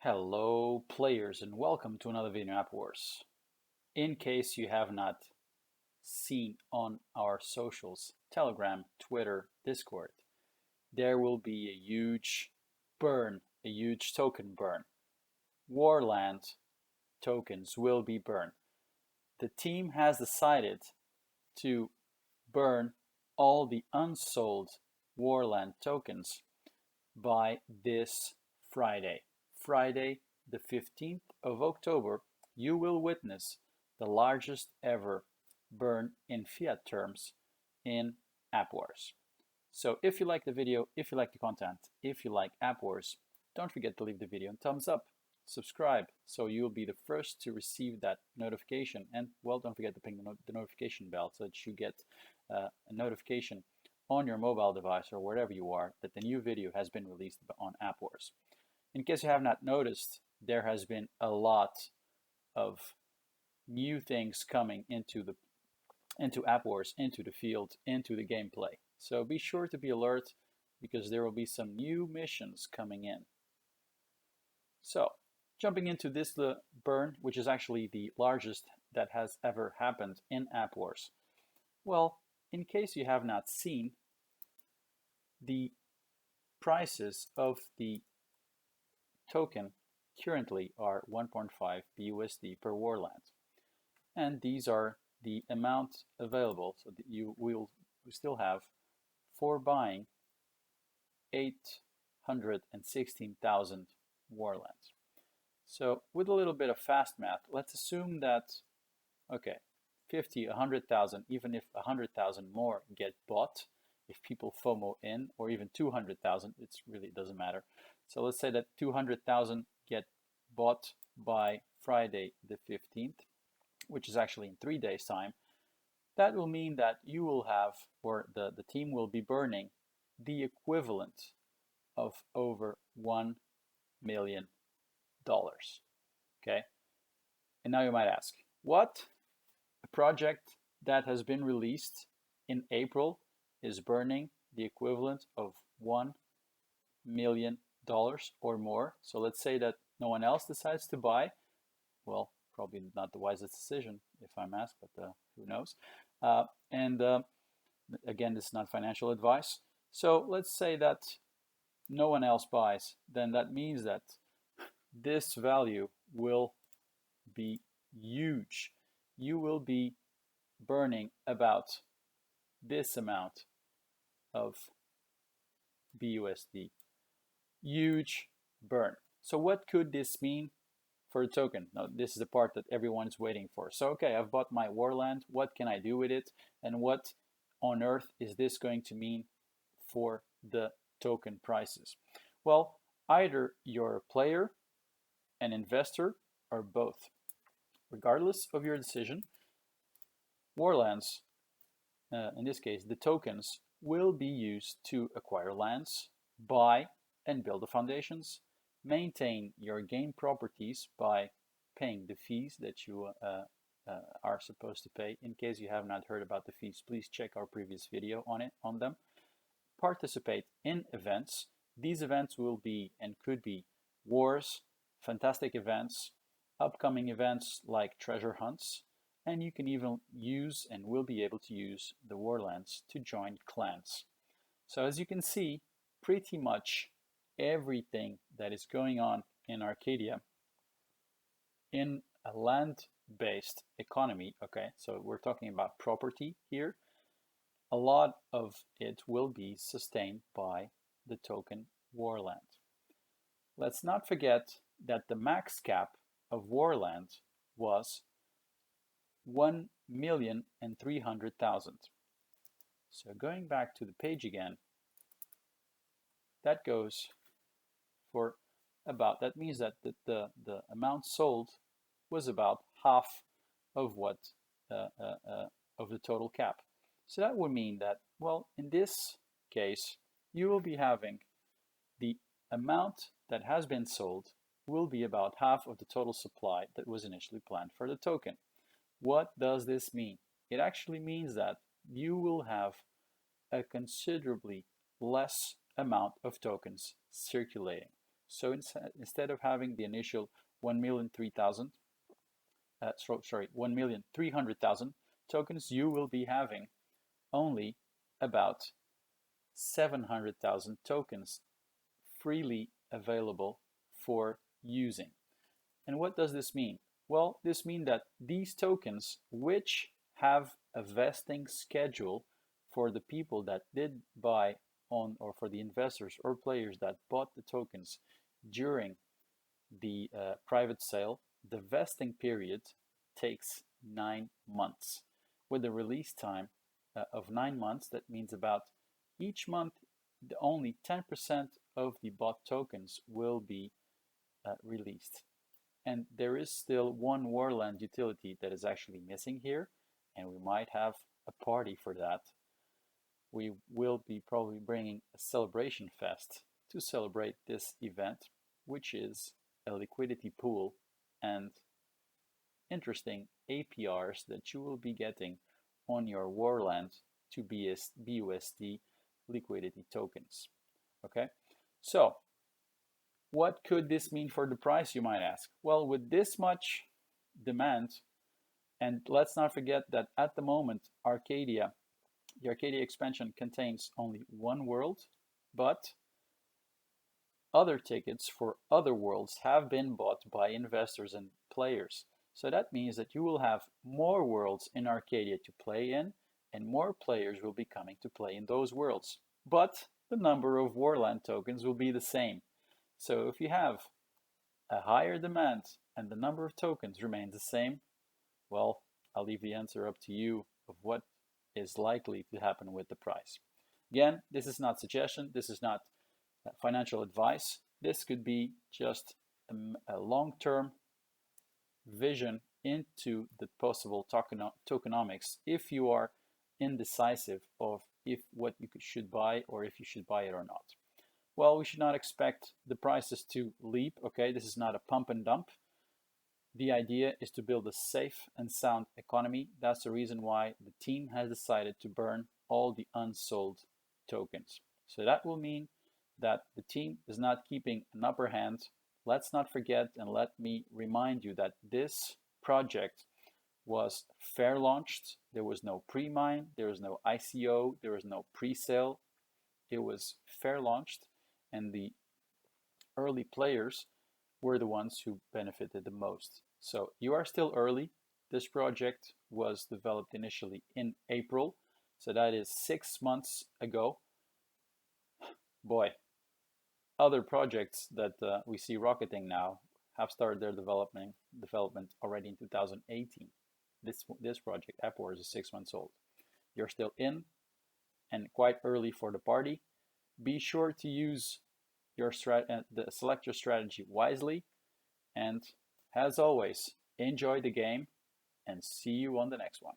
Hello players and welcome to another video in APWARS. In case you have not seen on our socials, Telegram, Twitter, Discord, there will be a huge burn, a huge token burn. wLAND tokens will be burned. The team has decided to burn all the unsold wLAND tokens by this Friday. Friday, the 15th of October, you will witness the largest ever burn in fiat terms in APWARS. So if you like the video, if you like the content, if you like APWARS, don't forget to leave the video a thumbs up, subscribe, so you'll be the first to receive that notification. And well, don't forget to ping the notification bell so that you get a notification on your mobile device or wherever you are that the new video has been released on APWARS. In case you have not noticed, there has been a lot of new things coming into APWARS, into the field, into the gameplay. So be sure to be alert because there will be some new missions coming in. So jumping into this burn, which is actually the largest that has ever happened in APWARS. Well, in case you have not seen, the prices of the token currently are 1.5 BUSD per wLAND. And these are the amount available, so that you will still have for buying 816,000 wLANds. So with a little bit of fast math, let's assume that, okay, 50, 100,000, even if 100,000 more get bought, if people FOMO in, or even 200,000, it really doesn't matter. So let's say that 200,000 get bought by Friday the 15th, which is actually in 3 days' time. That will mean that you will have, or the team will be burning the equivalent of over $1 million. Okay? And now you might ask, what? A project that has been released in April is burning the equivalent of $1 million or more. So let's say that no one else decides to buy. Well, probably not the wisest decision if I'm asked, but who knows. Again, this is not financial advice. So let's say that no one else buys, then that means that this value will be huge. You will be burning about this amount of BUSD. Huge burn. So what could this mean for a token? Now, this is the part that everyone is waiting for. So, okay, I've bought my wLAND. What can I do with it? And what on earth is this going to mean for the token prices? Well, either you're a player, an investor, or both. Regardless of your decision, wLANds, in this case, the tokens, will be used to acquire lands, buy and build the foundations, maintain your game properties by paying the fees that you are supposed to pay. In case you have not heard about the fees, please check our previous video on them. Participate in events. These events will be and could be wars, fantastic events, upcoming events like treasure hunts, and you can even use and will be able to use the wLANds to join clans. So as you can see, pretty much everything that is going on in Arcadia in a land-based economy, okay, so we're talking about property here, a lot of it will be sustained by the token wLAND. Let's not forget that the max cap of wLAND was 1,300,000. So going back to the page again, that goes for about, that means that the amount sold was about half of what of the total cap. So that would mean that, well, in this case, you will be having the amount that has been sold will be about half of the total supply that was initially planned for the token. What does this mean? It actually means that you will have a considerably less amount of tokens circulating. So instead of having the initial 1,300,000 tokens, you will be having only about 700,000 tokens freely available for using. And what does this mean? Well, this means that these tokens, which have a vesting schedule for the people that did buy on, or for the investors or players that bought the tokens during the private sale, the vesting period takes 9 months. With a release time of 9 months, that means about each month, only 10% of the bought tokens will be released. And there is still one wLAND utility that is actually missing here, and we might have a party for that. We will be probably bringing a celebration fest to celebrate this event, which is a liquidity pool and interesting APRs that you will be getting on your wLAND to BUSD liquidity tokens. Okay, so what could this mean for the price, you might ask? Well, with this much demand, and let's not forget that at the moment, Arcadia, the Arcadia expansion contains only one world, but other tickets for other worlds have been bought by investors and players. So that means that you will have more worlds in Arcadia to play in, and more players will be coming to play in those worlds. But the number of wLAND tokens will be the same. So if you have a higher demand and the number of tokens remains the same, well, I'll leave the answer up to you of what is likely to happen with the price. Again, this is not suggestion, this is not financial advice. This could be just a long-term vision into the possible tokenomics if you are indecisive of what you should buy or if you should buy it or not. Well, we should not expect the prices to leap, okay? This is not a pump and dump. The idea is to build a safe and sound economy. That's the reason why the team has decided to burn all the unsold tokens. So that will mean that the team is not keeping an upper hand. Let's not forget, and let me remind you that this project was fair launched. There was no pre-mine, there was no ICO, there was no pre-sale. It was fair launched, and the early players were the ones who benefited the most. So you are still early. This project was developed initially in April, so that is 6 months ago. Boy, other projects that we see rocketing now have started their development already in 2018. This project, APWARS, is 6 months old. You're still in and quite early for the party. Be sure to use your select your strategy wisely, and as always, enjoy the game and see you on the next one.